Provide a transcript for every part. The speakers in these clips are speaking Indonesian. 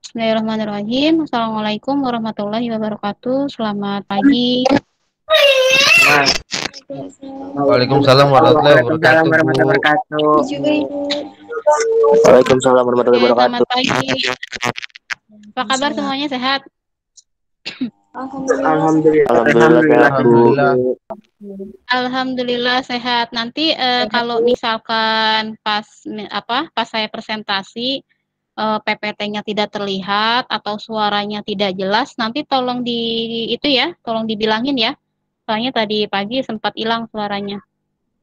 Bismillahirrahmanirrahim. Assalamualaikum warahmatullahi wabarakatuh. Selamat pagi. Nah, Waalaikumsalam warahmatullahi Waalaikumsalam wabarakatuh, Bu. warahmatullahi wabarakatuh. Juga Ibu. Waalaikumsalam warahmatullahi Oke, selamat wabarakatuh. pagi. Apa kabar semuanya, sehat? Alhamdulillah sehat, Bu. Alhamdulillah. Alhamdulillah sehat. Nanti kalau misalkan pas saya presentasi PPT-nya tidak terlihat atau suaranya tidak jelas, nanti tolong tolong dibilangin ya. Soalnya tadi pagi sempat hilang suaranya.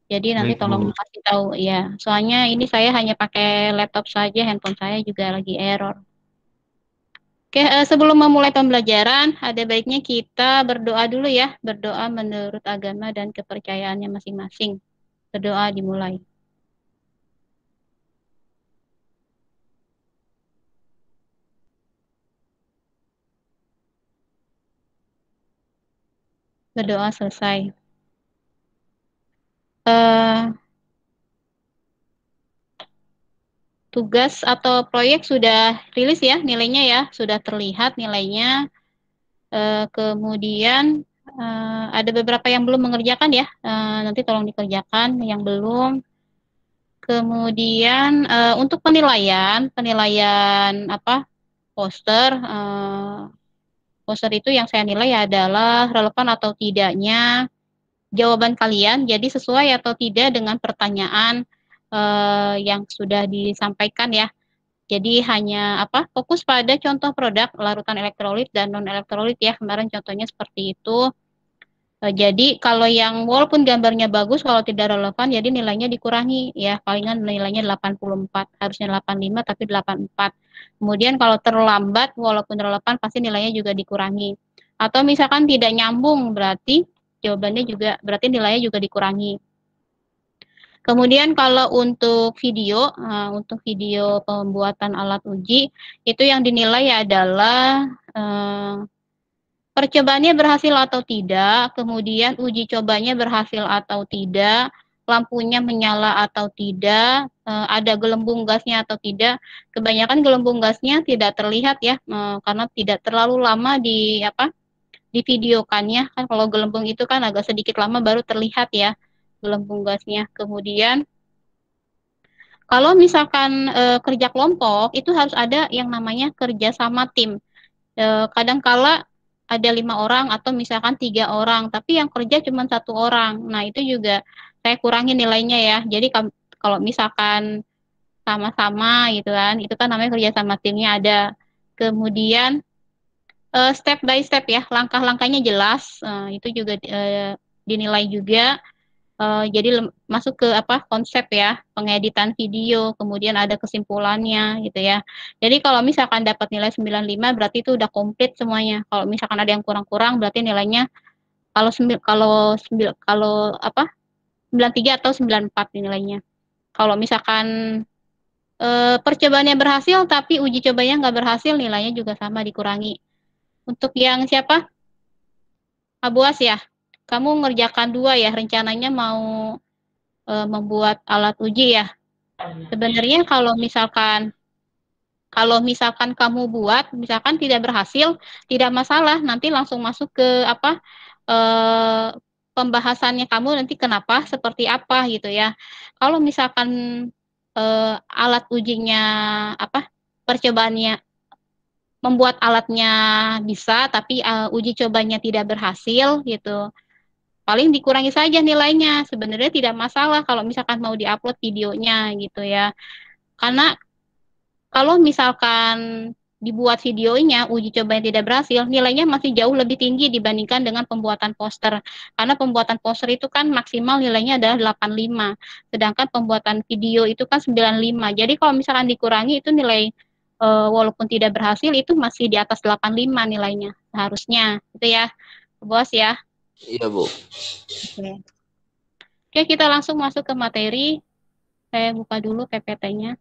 Jadi nanti Baik, tolong Bu. kasih tahu ya. Soalnya ini saya hanya pakai laptop saja, handphone saya juga lagi error. Oke, sebelum memulai pembelajaran, ada baiknya kita berdoa dulu ya. Berdoa menurut agama dan kepercayaannya masing-masing. Berdoa dimulai. Berdoa selesai. Eh, Tugas atau proyek sudah rilis ya nilainya ya, sudah terlihat nilainya. Kemudian ada beberapa yang belum mengerjakan ya, nanti tolong dikerjakan yang belum. Kemudian untuk penilaian poster, poster itu yang saya nilai adalah relevan atau tidaknya jawaban kalian, jadi sesuai atau tidak dengan pertanyaan yang sudah disampaikan ya. Jadi hanya fokus pada contoh produk larutan elektrolit dan non elektrolit ya, kemarin contohnya seperti itu. Jadi kalau yang walaupun gambarnya bagus, kalau tidak relevan jadi nilainya dikurangi ya, palingan nilainya 84, harusnya 85 tapi 84. Kemudian kalau terlambat walaupun relevan pasti nilainya juga dikurangi. Atau misalkan tidak nyambung berarti jawabannya juga berarti nilainya juga dikurangi. Kemudian kalau untuk video pembuatan alat uji itu yang dinilai adalah percobaannya berhasil atau tidak, kemudian uji cobanya berhasil atau tidak, lampunya menyala atau tidak, ada gelembung gasnya atau tidak. Kebanyakan gelembung gasnya tidak terlihat ya, karena tidak terlalu lama divideokannya. Kan kalau gelembung itu kan agak sedikit lama baru terlihat ya gelembung gasnya. Kemudian kalau misalkan kerja kelompok itu harus ada yang namanya kerja sama tim. Kadangkala ada 5 orang atau misalkan 3 orang, tapi yang kerja cuma 1 orang. Nah itu juga saya kurangi nilainya ya. Jadi kalau misalkan sama-sama gitu kan, itu kan namanya kerja sama timnya ada. Kemudian step by step ya, langkah-langkahnya jelas. Itu juga dinilai juga. Jadi masuk ke konsep ya, pengeditan video, kemudian ada kesimpulannya gitu ya. Jadi kalau misalkan dapat nilai 95 berarti itu udah komplit semuanya. Kalau misalkan ada yang kurang-kurang berarti nilainya kalau kalau 93 atau 94 nilainya. Kalau misalkan percobaannya berhasil tapi uji cobanya nggak berhasil, nilainya juga sama dikurangi. Untuk yang siapa? Abuas ya. Kamu ngerjakan 2 ya, rencananya mau membuat alat uji ya. Sebenarnya kalau misalkan kamu buat, misalkan tidak berhasil, tidak masalah, nanti langsung masuk ke eh, pembahasannya kamu nanti kenapa, seperti apa gitu ya. Kalau misalkan alat ujinya percobaannya membuat alatnya bisa, tapi uji cobanya tidak berhasil gitu. Paling dikurangi saja nilainya. Sebenarnya tidak masalah kalau misalkan mau diupload videonya gitu ya. Karena kalau misalkan dibuat videonya, uji cobanya tidak berhasil, nilainya masih jauh lebih tinggi dibandingkan dengan pembuatan poster. Karena pembuatan poster itu kan maksimal nilainya adalah 85, sedangkan pembuatan video itu kan 95. Jadi kalau misalkan dikurangi itu nilai walaupun tidak berhasil itu masih di atas 85 nilainya seharusnya. Gitu ya, Bos ya. Iya, Bu. Oke. Oke, kita langsung masuk ke materi. Saya buka dulu PPT-nya.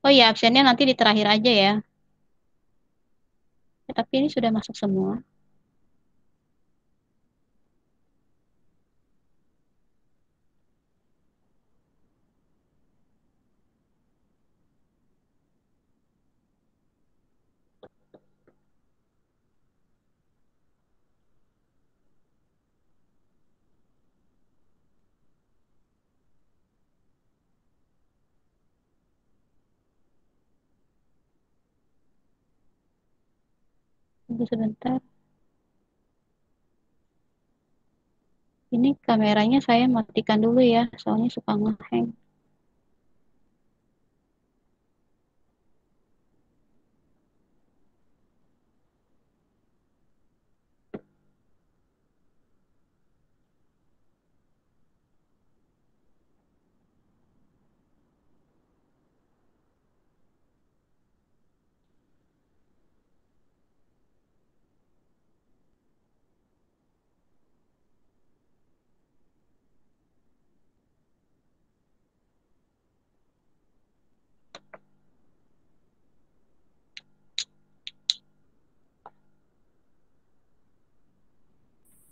Oh ya, absennya nanti di terakhir aja ya. tapi ini sudah masuk semua. Tunggu sebentar. Ini kameranya saya matikan dulu ya, soalnya suka nge-hang.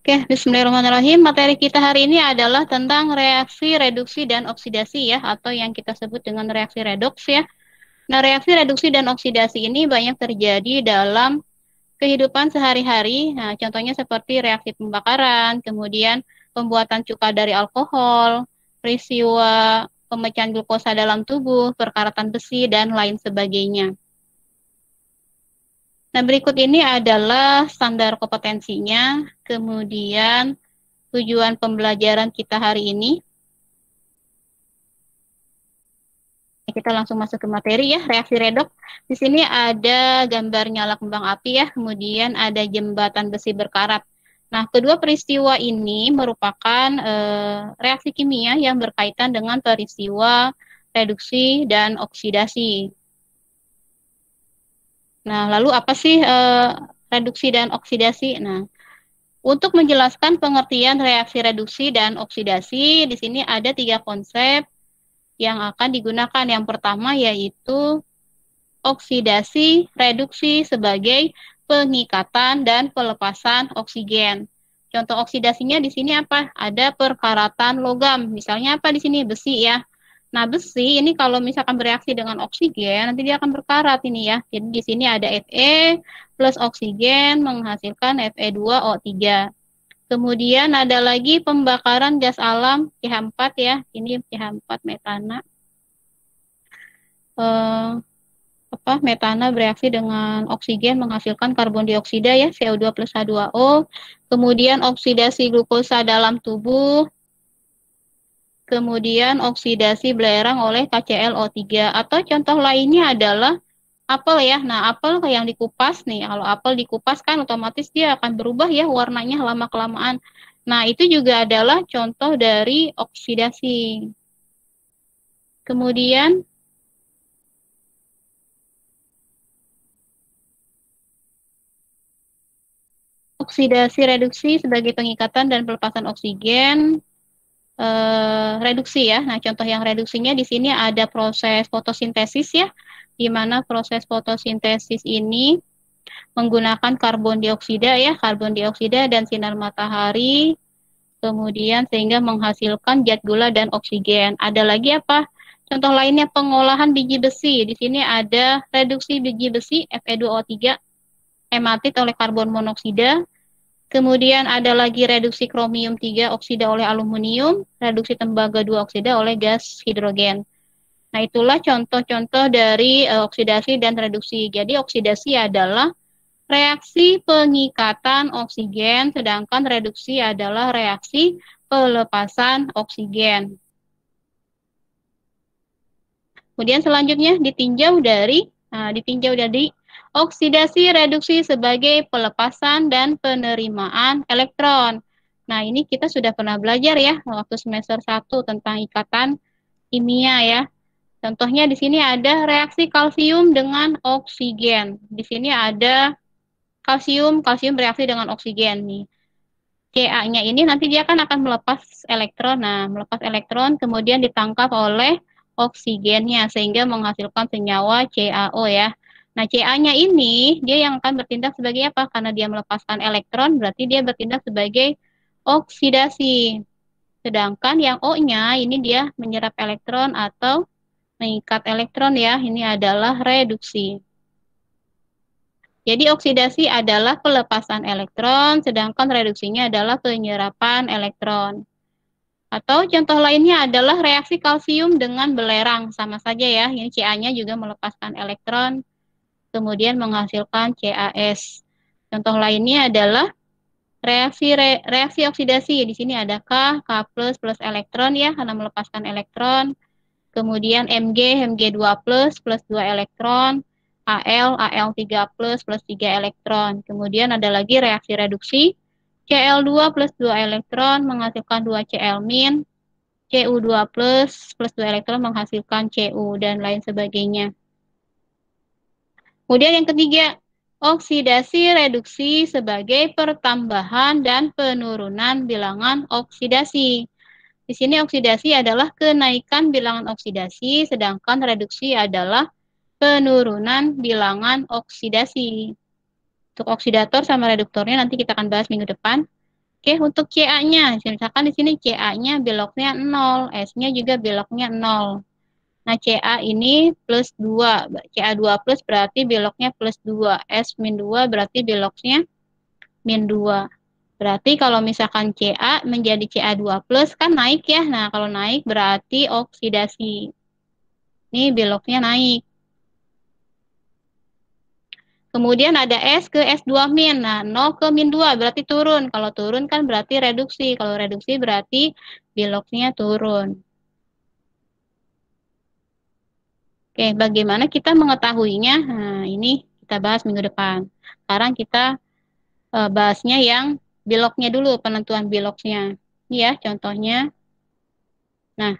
Oke, bismillahirrahmanirrahim. Materi kita hari ini adalah tentang reaksi reduksi dan oksidasi ya, atau yang kita sebut dengan reaksi redoks ya. Nah, reaksi reduksi dan oksidasi ini banyak terjadi dalam kehidupan sehari-hari. Nah, contohnya seperti reaksi pembakaran, kemudian pembuatan cuka dari alkohol, peristiwa pemecahan glukosa dalam tubuh, perkaratan besi, dan lain sebagainya. Nah, berikut ini adalah standar kompetensinya, kemudian tujuan pembelajaran kita hari ini. Kita langsung masuk ke materi ya, reaksi redoks. Di sini ada gambar nyala kembang api ya, kemudian ada jembatan besi berkarat. Nah, kedua peristiwa ini merupakan reaksi kimia yang berkaitan dengan peristiwa reduksi dan oksidasi. Nah, lalu apa sih reduksi dan oksidasi? Nah, untuk menjelaskan pengertian reaksi reduksi dan oksidasi, di sini ada 3 konsep yang akan digunakan. Yang pertama yaitu oksidasi reduksi sebagai pengikatan dan pelepasan oksigen. Contoh oksidasinya di sini apa? Ada perkaratan logam. Misalnya apa di sini? Besi ya. Nah, besi ini kalau misalkan bereaksi dengan oksigen, nanti dia akan berkarat ini ya. Jadi di sini ada Fe plus oksigen menghasilkan Fe2O3. Kemudian ada lagi pembakaran gas alam CH4 ya. Ini CH4 metana. Metana bereaksi dengan oksigen menghasilkan karbon dioksida ya, CO2 plus H2O. Kemudian oksidasi glukosa dalam tubuh. Kemudian oksidasi belerang oleh KClO3. Atau contoh lainnya adalah apel ya. Nah, apel yang dikupas nih. Kalau apel dikupas kan otomatis dia akan berubah ya warnanya lama-kelamaan. Nah, itu juga adalah contoh dari oksidasi. Kemudian oksidasi reduksi sebagai pengikatan dan pelepasan oksigen. Reduksi ya. Nah, contoh yang reduksinya di sini ada proses fotosintesis ya, di mana proses fotosintesis ini menggunakan karbon dioksida ya, karbon dioksida dan sinar matahari, kemudian sehingga menghasilkan zat gula dan oksigen. Ada lagi apa? Contoh lainnya pengolahan biji besi. Di sini ada reduksi biji besi Fe2O3 hematit oleh karbon monoksida. Kemudian ada lagi reduksi kromium 3 oksida oleh aluminium, reduksi tembaga 2 oksida oleh gas hidrogen. Nah, itulah contoh-contoh dari oksidasi dan reduksi. Jadi oksidasi adalah reaksi pengikatan oksigen, sedangkan reduksi adalah reaksi pelepasan oksigen. Kemudian selanjutnya ditinjau dari oksidasi reduksi sebagai pelepasan dan penerimaan elektron. Nah, ini kita sudah pernah belajar ya waktu semester 1 tentang ikatan kimia ya. Contohnya di sini ada reaksi kalsium dengan oksigen. Di sini ada kalsium bereaksi dengan oksigen nih. Ca-nya ini nanti dia akan melepas elektron. Nah, melepas elektron kemudian ditangkap oleh oksigennya sehingga menghasilkan senyawa CaO ya. Nah, Ca-nya ini dia yang akan bertindak sebagai apa? Karena dia melepaskan elektron, berarti dia bertindak sebagai oksidasi. Sedangkan yang O-nya ini dia menyerap elektron atau mengikat elektron ya. Ini adalah reduksi. Jadi oksidasi adalah pelepasan elektron, sedangkan reduksinya adalah penyerapan elektron. Atau contoh lainnya adalah reaksi kalsium dengan belerang. Sama saja ya, ini Ca-nya juga melepaskan elektron, kemudian menghasilkan CaS. Contoh lainnya adalah reaksi oksidasi. Di sini ada K plus elektron ya, karena melepaskan elektron. Kemudian Mg2 plus 2 elektron. Al3 plus 3 elektron. Kemudian ada lagi reaksi reduksi. Cl2 plus 2 elektron menghasilkan 2 Cl min. Cu2 plus 2 elektron menghasilkan Cu dan lain sebagainya. Kemudian yang ketiga, oksidasi reduksi sebagai pertambahan dan penurunan bilangan oksidasi. Di sini oksidasi adalah kenaikan bilangan oksidasi, sedangkan reduksi adalah penurunan bilangan oksidasi. Untuk oksidator sama reduktornya nanti kita akan bahas minggu depan. Oke, untuk Ca-nya, misalkan di sini Ca-nya beloknya 0, S-nya juga beloknya 0. Nah, Ca ini plus 2, Ca2 plus berarti beloknya plus 2, S min 2 berarti beloknya min 2. Berarti kalau misalkan Ca menjadi Ca2 plus kan naik ya. Nah, kalau naik berarti oksidasi. Ini beloknya naik. Kemudian ada S ke S2 min. Nah, 0 ke min 2 berarti turun. Kalau turun kan berarti reduksi. Kalau reduksi berarti beloknya turun. Oke, bagaimana kita mengetahuinya? Nah, ini kita bahas minggu depan. Sekarang kita bahasnya yang beloknya dulu, penentuan beloknya. Ini ya, contohnya. Nah,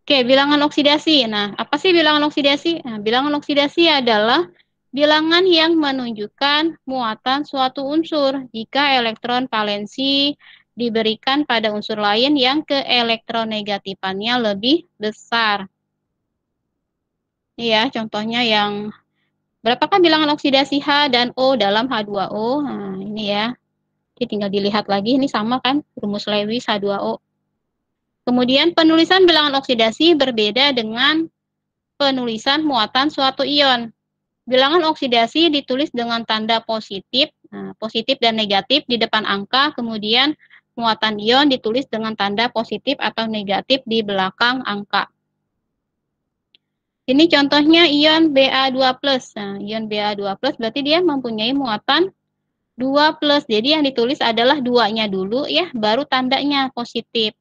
oke, bilangan oksidasi. Nah, apa sih bilangan oksidasi? Nah, bilangan oksidasi adalah bilangan yang menunjukkan muatan suatu unsur jika elektron valensi diberikan pada unsur lain yang keelektronegatifannya lebih besar. Ini ya, contohnya yang berapakah bilangan oksidasi H dan O dalam H2O? Nah, ini ya. Jadi tinggal dilihat lagi, ini sama kan rumus Lewis H2O. Kemudian penulisan bilangan oksidasi berbeda dengan penulisan muatan suatu ion. Bilangan oksidasi ditulis dengan tanda positif, positif dan negatif di depan angka, kemudian muatan ion ditulis dengan tanda positif atau negatif di belakang angka. Ini contohnya ion Ba2+. Nah, ion Ba2+ berarti dia mempunyai muatan 2+. Jadi yang ditulis adalah 2-nya dulu ya, baru tandanya positif.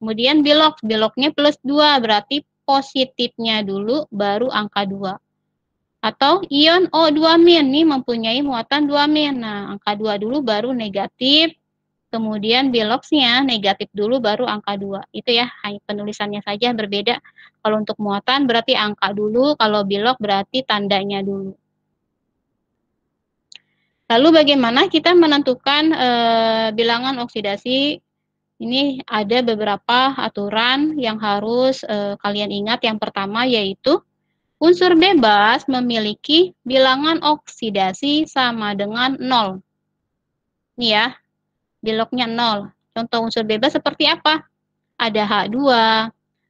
Kemudian beloknya plus 2, berarti positifnya dulu, baru angka 2. Atau ion O2- ini mempunyai muatan 2-. Nah, angka 2 dulu, baru negatif. Kemudian beloknya negatif dulu, baru angka 2. Itu ya, hanya penulisannya saja berbeda. Kalau untuk muatan berarti angka dulu, kalau belok berarti tandanya dulu. Lalu bagaimana kita menentukan bilangan oksidasi? Ini ada beberapa aturan yang harus kalian ingat. Yang pertama yaitu unsur bebas memiliki bilangan oksidasi sama dengan 0. Ini ya, beloknya 0. Contoh unsur bebas seperti apa? Ada H2,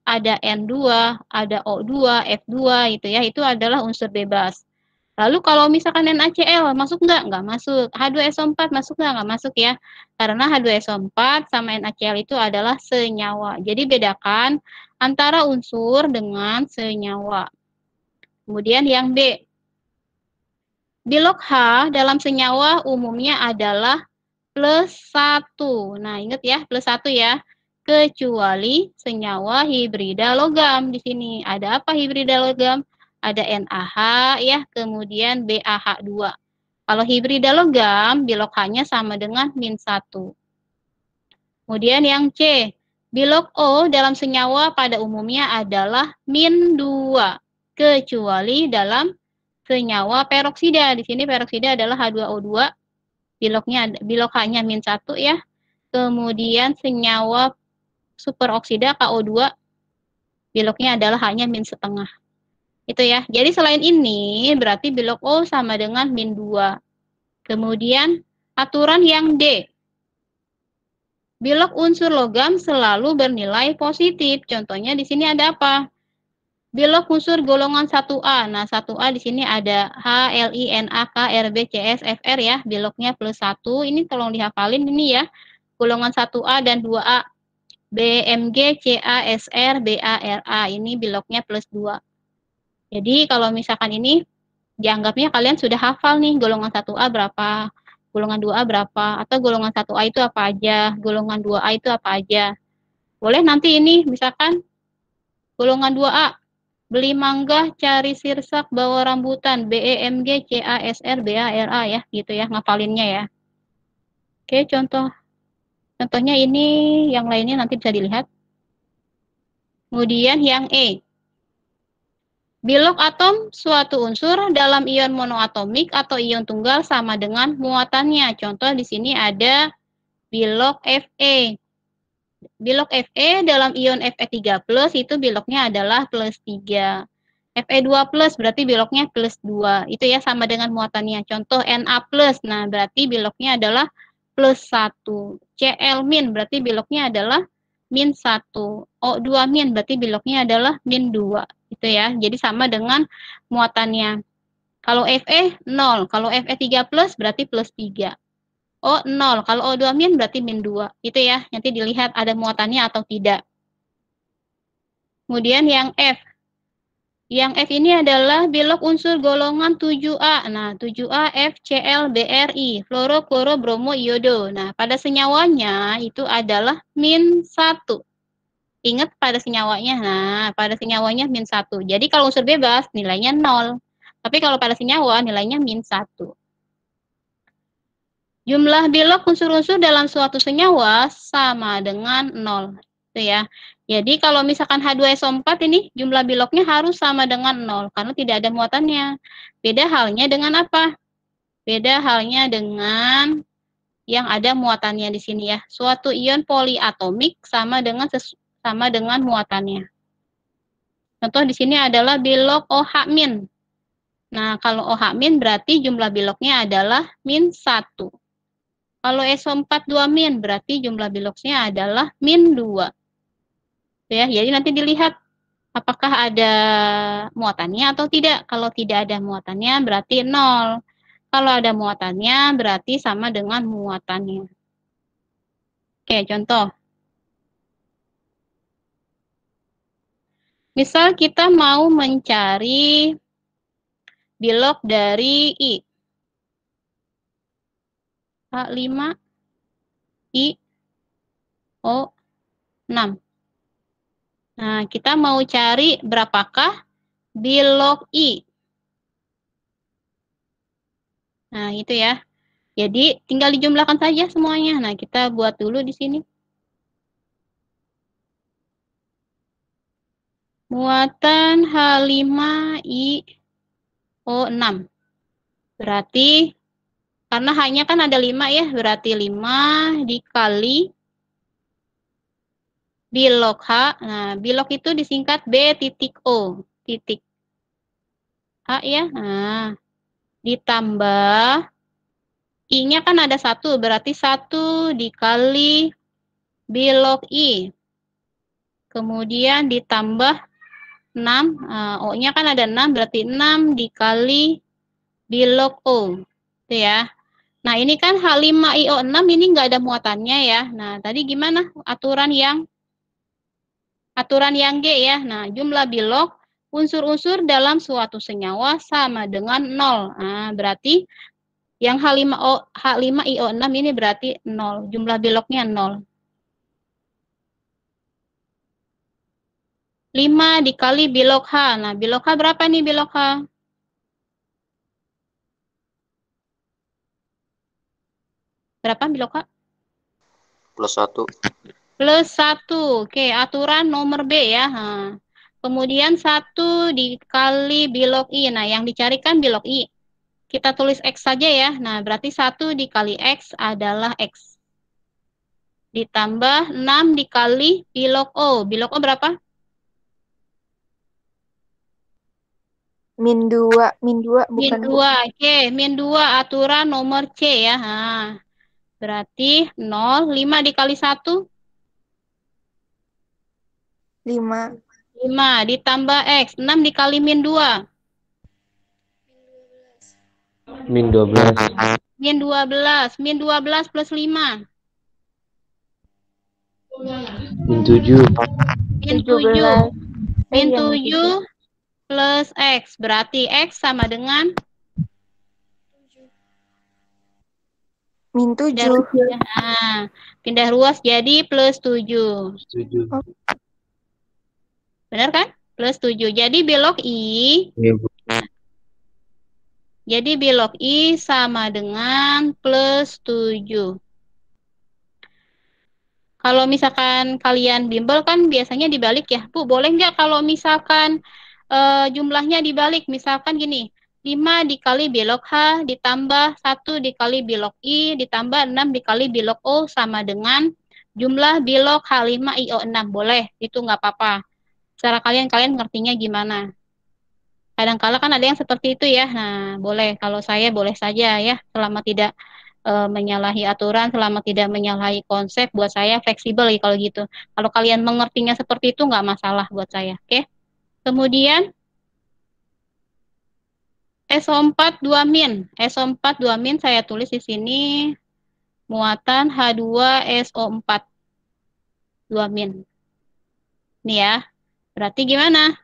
ada N2, ada O2, F2 gitu ya. Itu adalah unsur bebas. Lalu kalau misalkan NaCl masuk nggak? Nggak masuk. H2SO4 masuk nggak? Nggak masuk ya. Karena H2SO4 sama NaCl itu adalah senyawa. Jadi bedakan antara unsur dengan senyawa. Kemudian yang B. Bilok H dalam senyawa umumnya adalah +1. Nah, ingat ya, +1 ya. Kecuali senyawa hibrida logam. Di sini ada apa hibrida logam? Ada NaH ya, kemudian BaH2. Kalau hibrida logam, bilok H-nya sama dengan -1. Kemudian yang C, bilok O dalam senyawa pada umumnya adalah -2, kecuali dalam senyawa peroksida. Di sini peroksida adalah H2O2, bilok H-nya -1 ya. Kemudian senyawa superoksida KO2, biloknya adalah H-nya -1. Itu ya. Jadi selain ini berarti bilog O sama dengan min 2. Kemudian aturan yang D. Bilog unsur logam selalu bernilai positif. Contohnya di sini ada apa? Bilog unsur golongan 1A. Nah, 1A di sini ada H, L, I, N, A, K, R, B, C, S, F, R ya. Bilognya plus 1. Ini tolong dihafalin ini ya. Golongan 1A dan 2A. B, M, G, C, A, S, R, B, A, R, A. Ini bilognya plus 2. Jadi kalau misalkan ini dianggapnya kalian sudah hafal nih golongan 1A berapa, golongan 2A berapa, atau golongan 1A itu apa aja, golongan 2A itu apa aja. Boleh nanti ini misalkan golongan 2A, beli mangga, cari sirsak, bawa rambutan, BEMG, CASR, BARA ya, gitu ya, ngapalinnya ya. Oke, contohnya ini, yang lainnya nanti bisa dilihat. Kemudian yang E. Bilog atom suatu unsur dalam ion monoatomik atau ion tunggal sama dengan muatannya. Contoh di sini ada bilog Fe. Bilog Fe dalam ion Fe3+ itu bilognya adalah plus 3. Fe2+ berarti bilognya plus 2. Itu ya sama dengan muatannya. Contoh Na+, nah berarti bilognya adalah plus 1. Cl- berarti bilognya adalah min 1. O2- berarti bilognya adalah min 2. Itu ya. Jadi sama dengan muatannya. Kalau Fe 0, kalau Fe3+ berarti plus 3. O 0, kalau O2- berarti min 2. Itu ya. Nanti dilihat ada muatannya atau tidak. Kemudian yang F. Yang F ini adalah bilog unsur golongan 7A. Nah, 7A FCl BRI, fluoro, kloro, bromo, iodo. Nah, pada senyawanya itu adalah min 1. Ingat pada senyawanya. Nah, pada senyawanya min 1. Jadi kalau unsur bebas nilainya 0. Tapi kalau pada senyawa nilainya min 1. Jumlah bilog unsur-unsur dalam suatu senyawa sama dengan 0. Itu ya. Jadi kalau misalkan H2SO4 ini jumlah bilognya harus sama dengan 0 karena tidak ada muatannya. Beda halnya dengan apa? Beda halnya dengan yang ada muatannya di sini ya. Suatu ion poliatomik sama dengan muatannya. Contoh di sini adalah bilog OH-. Nah, kalau OH- berarti jumlah bilognya adalah min 1. Kalau SO4 2- berarti jumlah bilognya adalah min 2. Ya, jadi nanti dilihat apakah ada muatannya atau tidak. Kalau tidak ada muatannya berarti 0. Kalau ada muatannya berarti sama dengan muatannya. Oke, contoh. Misal kita mau mencari bilog dari I. H5, I, O6. Nah, kita mau cari berapakah bilog I. Nah, itu ya. Jadi, tinggal dijumlahkan saja semuanya. Nah, kita buat dulu di sini. Muatan H5IO6. Berarti, karena hanya kan ada 5 ya, berarti 5 dikali bilog H. Nah, bilog itu disingkat B.O. Titik H ya. Nah, ditambah I-nya kan ada 1, berarti 1 dikali bilog I. Kemudian ditambah 6, O-nya kan ada 6, berarti 6 dikali bilog O. Itu ya. Nah, ini kan H5IO6 ini nggak ada muatannya ya. Nah, tadi gimana aturan yang G ya. Nah, jumlah bilog unsur-unsur dalam suatu senyawa sama dengan 0. Nah, berarti yang H5IO6 ini berarti 0. Jumlah bilognya 0. 5 dikali bilog H. Nah, bilog H berapa nih bilog H? Berapa bilog H? +1. Plus 1. Oke, aturan nomor B ya. Nah, kemudian 1 dikali bilog I. Nah, yang dicarikan bilog I. Kita tulis X saja ya. Nah, berarti 1 dikali X adalah X. Ditambah 6 dikali bilog O. Bilog O berapa? Min 2 Min bukan Bu. 2. Oke, min 2 aturan nomor C ya. Nah, berarti 0, 5 dikali 1, 5. 5 ditambah X, 6 dikali min 2, Min 12. min 12, min 12 plus 5, Min 7. min 7, 17. min Min 7 plus X, berarti X sama dengan min pindah 7. ruas ya. Nah, pindah ruas jadi plus 7. 7. Benar kan? Plus 7. Jadi belok I, Iya, Bu. jadi belok I sama dengan plus 7. Kalau misalkan kalian bimbel kan biasanya dibalik ya. Bu, boleh nggak kalau misalkan jumlahnya dibalik? Misalkan gini, 5 dikali belok H ditambah 1 dikali belok I ditambah 6 dikali belok O sama dengan jumlah belok H5 IO6. Boleh, itu nggak apa-apa. Cara kalian ngertinya gimana? Kadang-kala kan ada yang seperti itu ya. Nah, boleh. Kalau saya boleh saja ya, selama tidak menyalahi aturan, selama tidak menyalahi konsep, buat saya fleksibel ya kalau gitu. Kalau kalian mengertinya seperti itu nggak masalah buat saya. Oke. Kemudian SO4 2 min. SO4 2 min saya tulis di sini muatan H2SO4 2 min. Ini ya. Berarti gimana?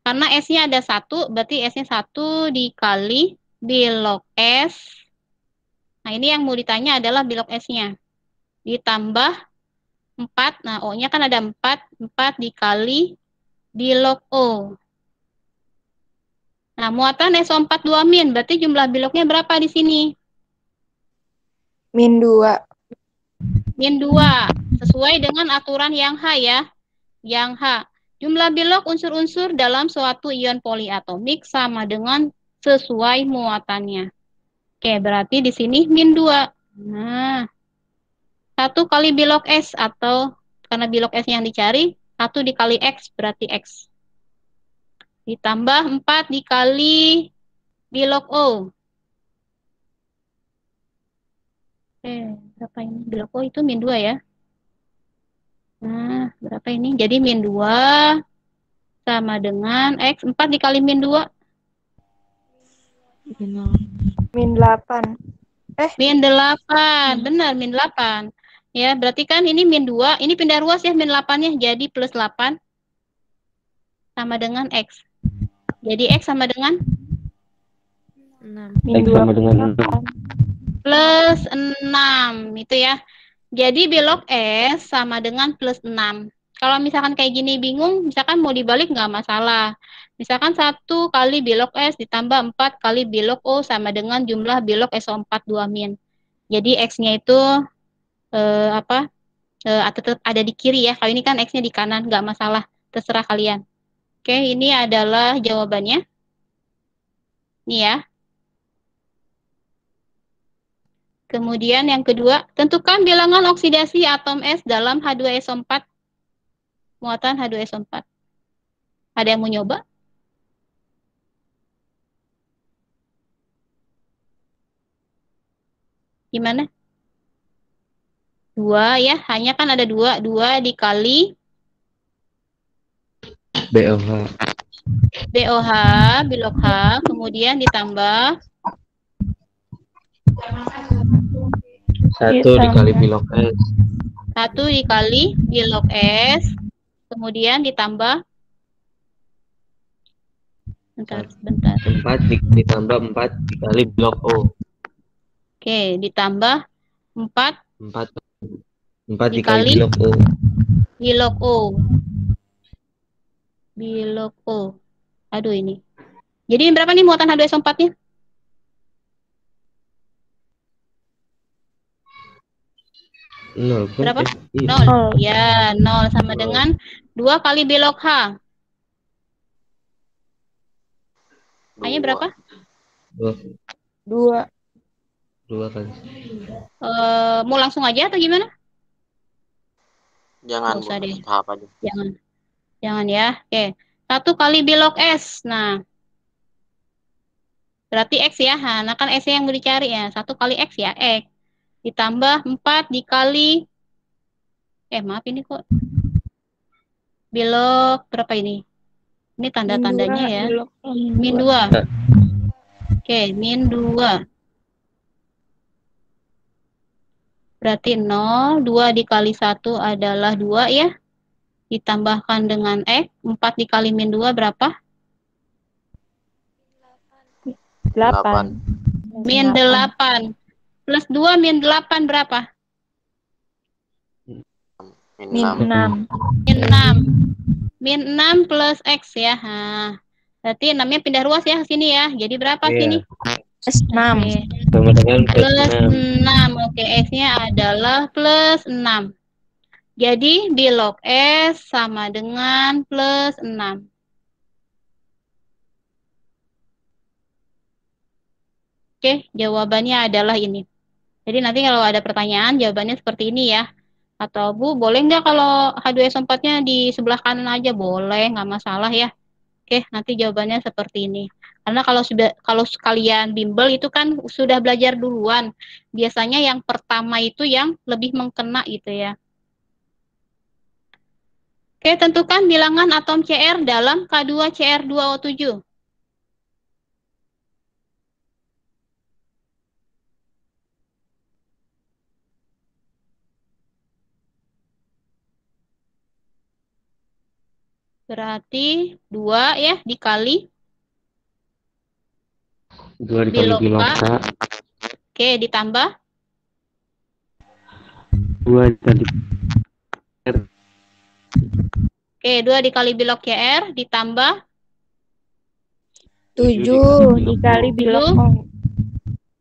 Karena S-nya ada 1, berarti S-nya 1 dikali bilog S. Nah, ini yang mau ditanya adalah bilog S-nya. Ditambah 4, nah O-nya kan ada 4 dikali bilog O. Nah, muatan SO4 2 min, berarti jumlah bilognya berapa di sini? Min 2. Min 2, sesuai dengan aturan yang H ya. Yang H. Jumlah bilog unsur-unsur dalam suatu ion poliatomik sama dengan sesuai muatannya. Oke, berarti di sini min 2. Nah, 1 kali bilog S atau karena bilog S yang dicari, 1 dikali X berarti X. Ditambah 4 dikali bilog O. Berapa ini? Bilog O itu min 2 ya. Nah, berapa ini? Jadi min 2 sama dengan X. 4 dikali min 2. Min 8. Min 8. Benar, min 8. Ya, berarti kan ini min 2. Ini pindah ruas ya, min 8-nya. Jadi plus 8 sama dengan X. Jadi X sama dengan 6. X sama dengan 6. plus 6. Itu ya. Jadi belok S sama dengan plus 6. Kalau misalkan kayak gini bingung, misalkan mau dibalik nggak masalah. Misalkan 1 kali belok S ditambah 4 kali belok O sama dengan jumlah belok SO4 2 min. Jadi X-nya itu tetap ada di kiri ya. Kalau ini kan X-nya di kanan, nggak masalah. Terserah kalian. Oke, ini adalah jawabannya. Ini ya. Kemudian yang kedua, tentukan bilangan oksidasi atom S dalam H2SO4. Muatan H2SO4. Ada yang mau nyoba? Gimana? 2 ya, hanya kan ada 2. 2 dikali BOH. BOH, bilog H, kemudian ditambah 1 dikali bilog S. 1 dikali bilog S, kemudian ditambah bentar. 4 ditambah 4 dikali bilog O. Oke, ditambah 4 dikali bilog O. bilog O. Bilog O. Aduh ini. Jadi berapa nih muatan H2SO4-nya? Berapa? 0. Ya, 0 sama dengan 2 kali bilog H. Hanya berapa? 2. 2 kan. Mau langsung aja atau gimana? Jangan, Nggak usah deh. tahap aja. Jangan ya. Oke. 1 kali bilog S. Nah, Berarti X ya. Nah, kan S yang mau dicari ya. 1 kali X ya, X. Ditambah 4 dikali, maaf ini kok bilog berapa ini? Ini tanda-tandanya ya. Min 2. Oke, min 2. Berarti 0, 2 dikali 1 adalah 2 ya. Ditambahkan dengan X, 4 dikali min 2 berapa? 8. Min 8. Plus 2 min 8 berapa? Min 6. Min 6. Min 6 plus X ya. Berarti 6-nya pindah ruas ya ke sini ya. Jadi berapa sini? Plus 6. Oke. Sama dengan plus Plus 6. 6. Oke, X-nya adalah plus 6. Jadi bilog S sama dengan plus 6. Oke, jawabannya adalah ini. Jadi nanti kalau ada pertanyaan, jawabannya seperti ini ya. Atau Bu, boleh nggak kalau H2SO4-nya di sebelah kanan aja? Boleh, nggak masalah ya. Oke, nanti jawabannya seperti ini. Karena kalau sekalian bimbel itu kan sudah belajar duluan. Biasanya yang pertama itu yang lebih mengkena gitu ya. Oke, tentukan bilangan atom Cr dalam K2Cr2O7. Berarti 2 ya dikali 2 dikali biloka. Oke, ditambah 2 dikali Oke, 2 dikali bilog CR ditambah 7 dikali bilog O.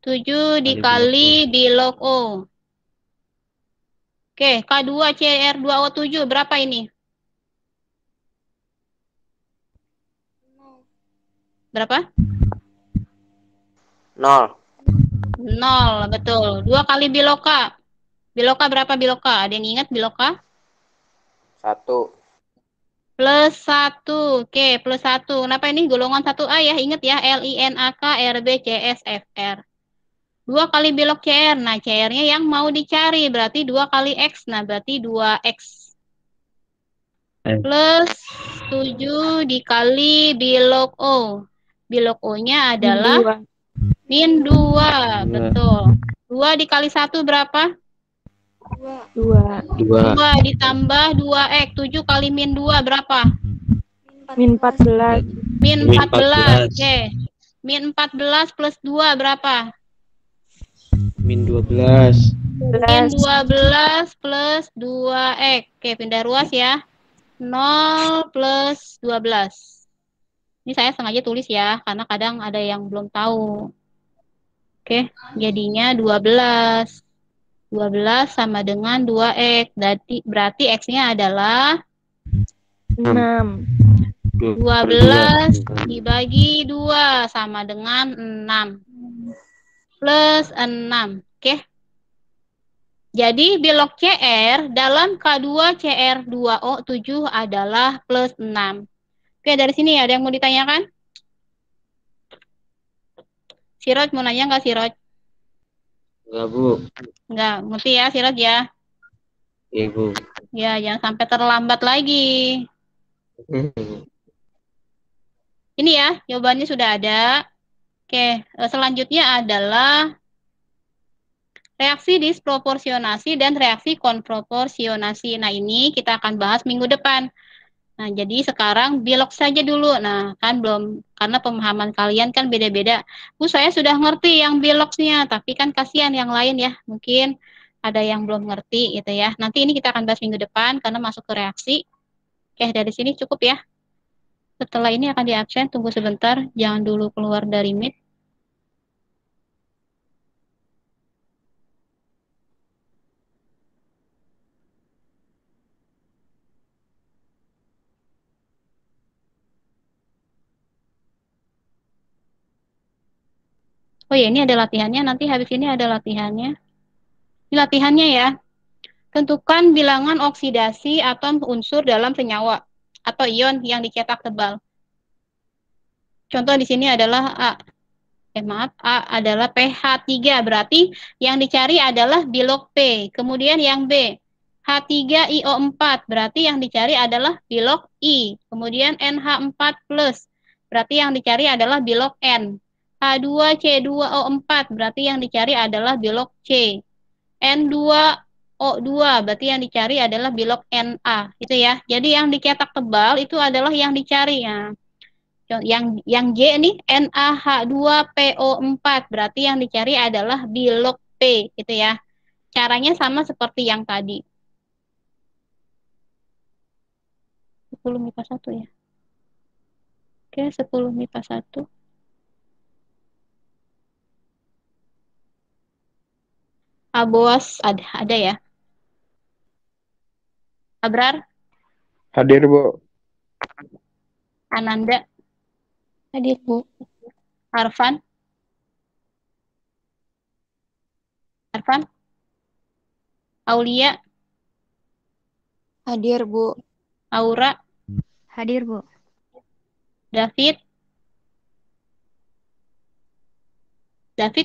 7 dikali bilog O. Oke, K2Cr2O7 berapa ini? Berapa? 0. 0, betul. 2 kali biloka. Biloka berapa biloka? Ada yang ingat biloka? 1. Plus 1. Oke, plus 1. Kenapa ini golongan 1A ya? Ingat ya, LINAK RBCSFR. 2 kali bilog CR. Nah, CR-nya yang mau dicari. Berarti 2 kali X. Nah, berarti 2X. Plus 7 dikali bilog O. Bilog O-nya adalah min 2. Betul. 2 dikali 1 berapa? 2. 2 ditambah 2X. 7 kali min 2 berapa? Min 14. Min 14. Oke. Min 14 plus 2 berapa? min 12. Min 12 plus 2X. Oke, pindah ruas ya. 0 plus 12. Ini saya sengaja tulis ya, karena kadang ada yang belum tahu. Oke, jadinya 12. 12 sama dengan 2X. Berarti X-nya adalah 6. 12 dibagi 2 sama dengan 6. Plus 6. Oke. Jadi bilog CR dalam K2Cr2O7 adalah plus 6. Oke, dari sini ada yang mau ditanyakan? Siroj mau nanya nggak, Siroj? Enggak, Bu. Nggak, ngerti ya, Siroj ya? Iya, Bu. Ya, jangan sampai terlambat lagi. Ini ya, jawabannya sudah ada. Oke, selanjutnya adalah reaksi disproporsionasi dan reaksi konproporsionasi. Nah, ini kita akan bahas minggu depan. Nah, jadi sekarang bilog saja dulu. Nah, kan belum, karena pemahaman kalian kan beda-beda. Bu, saya sudah ngerti yang bilognya, tapi kan kasihan yang lain ya. Mungkin ada yang belum ngerti gitu ya. Nanti ini kita akan bahas minggu depan karena masuk ke reaksi. Oke, dari sini cukup ya. Setelah ini akan di-absen, tunggu sebentar. Jangan dulu keluar dari Meet. Oh ya, ini ada latihannya. Nanti habis ini ada latihannya. Ini latihannya ya. Tentukan bilangan oksidasi atom unsur dalam senyawa atau ion yang dicetak tebal. Contoh di sini adalah A. Maaf, A adalah pH3, berarti yang dicari adalah bilog P. Kemudian yang B, H3IO4, berarti yang dicari adalah bilog I. Kemudian NH4+, berarti yang dicari adalah bilog N. H2C2O4, berarti yang dicari adalah bilog C. N2O2, berarti yang dicari adalah bilog Na, gitu ya. Jadi yang dicetak tebal itu adalah yang dicari ya. Yang J nih NaH2PO4, berarti yang dicari adalah bilog P, gitu ya. Caranya sama seperti yang tadi. 10 MIPA 1 ya. Oke, 10 MIPA 1. Aboas ada ya. Abrar, Hadir, Bu. Ananda, Hadir, Bu. Arfan, Aulia, Hadir, Bu. Aura, Hadir, Bu. David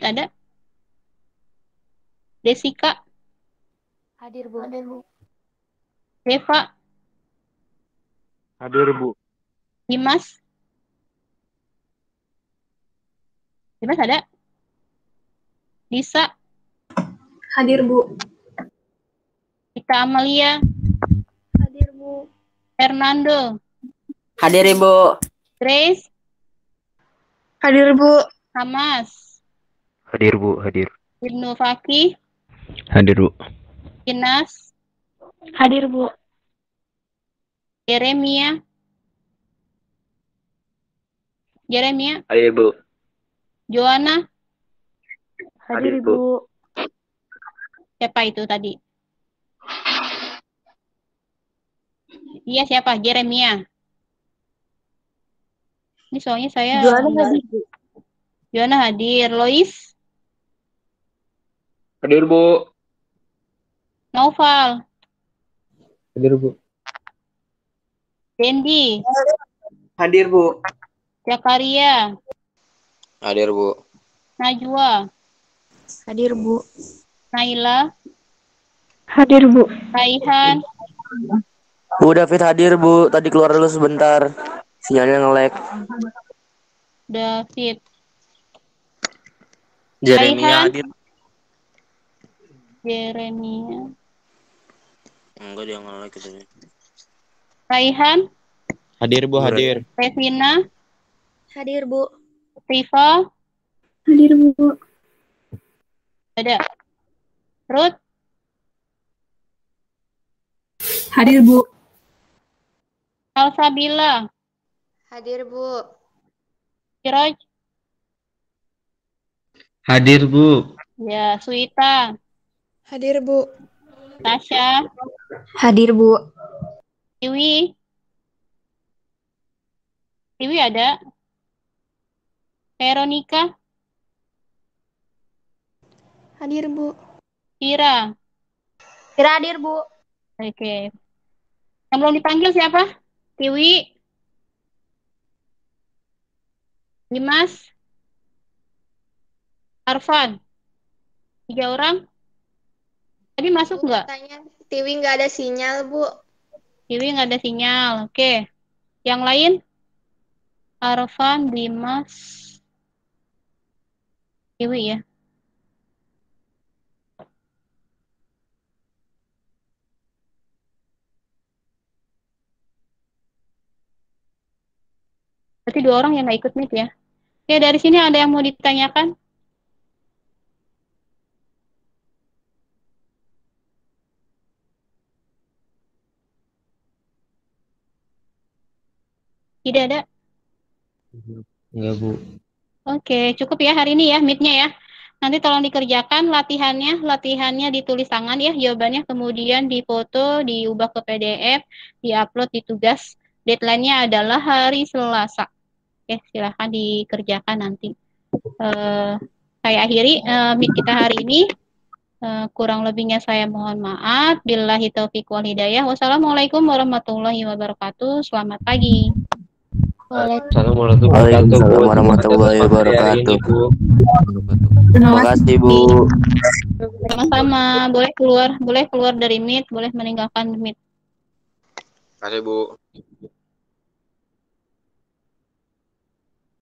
ada? Desika, Hadir, Bu. Hadir, Bu. Deva, Hadir, Bu. Dimas ada? Lisa, Hadir, Bu. Ika Amalia, Hadir, Bu. Fernando, Hadir, Ibu. Grace, Hadir, Bu. Hamas, Hadir, Bu. Hadir. Ibnu Fakih, Hadir, Bu. Inas, Hadir, Bu. Jeremia, Hadir, Bu. Joanna, Hadir, Bu. siapa itu tadi? Iya, siapa? Jeremia. Ini soalnya saya Hadir, Bu. Joanna hadir. Lois, Hadir, Bu. Noval, Hadir, Bu. Dendi, Hadir, Bu. Zakaria, Hadir, Bu. Najwa, Hadir, Bu. Naila, Hadir, Bu. Raihan, Bu David hadir, Bu. Tadi keluar dulu sebentar. Sinyalnya nge-lag. David, Jeremia Raihan, hadir. Jeremia, Enggak, dia nge-lag gitu. Raihan, Hadir, Bu. Hadir. Revina, Hadir, Bu. Riva, Hadir, Bu. ada. Ruth, Hadir, Bu. Alsabila, Hadir, Bu. Siroj, Hadir, Bu. ya, Suita, Hadir, Bu. Tasya, Hadir, Bu. Tiwi ada. Veronica, Hadir, Bu. Ira. Kira hadir, Bu. Oke. Yang belum dipanggil siapa? Tiwi, Dimas, Arfan. 3 orang. Tadi masuk nggak? Tanya, Tiwi nggak ada sinyal, Bu. Tiwi nggak ada sinyal. Oke. Yang lain? Arfan, Dimas, Tiwi ya. Berarti 2 orang yang nggak ikut meet ya. Oke, dari sini ada yang mau ditanyakan? Tidak ada? Enggak, Bu. Oke, cukup ya hari ini ya meet-nya ya. Nanti tolong dikerjakan latihannya ditulis tangan ya jawabannya, kemudian difoto, diubah ke PDF, diupload di tugas. Deadline-nya adalah hari Selasa. Oke, silahkan dikerjakan nanti. Saya akhiri meet kita hari ini. Kurang lebihnya saya mohon maaf. Billahi taufiq wal hidayah. Wassalamualaikum warahmatullahi wabarakatuh. Selamat pagi. Assalamualaikum Waalaikumsalam warahmatullahi wabarakatuh. Terima kasih, Bu. Sama-sama. Boleh keluar dari Meet, boleh meninggalkan Meet. Kasih Bu.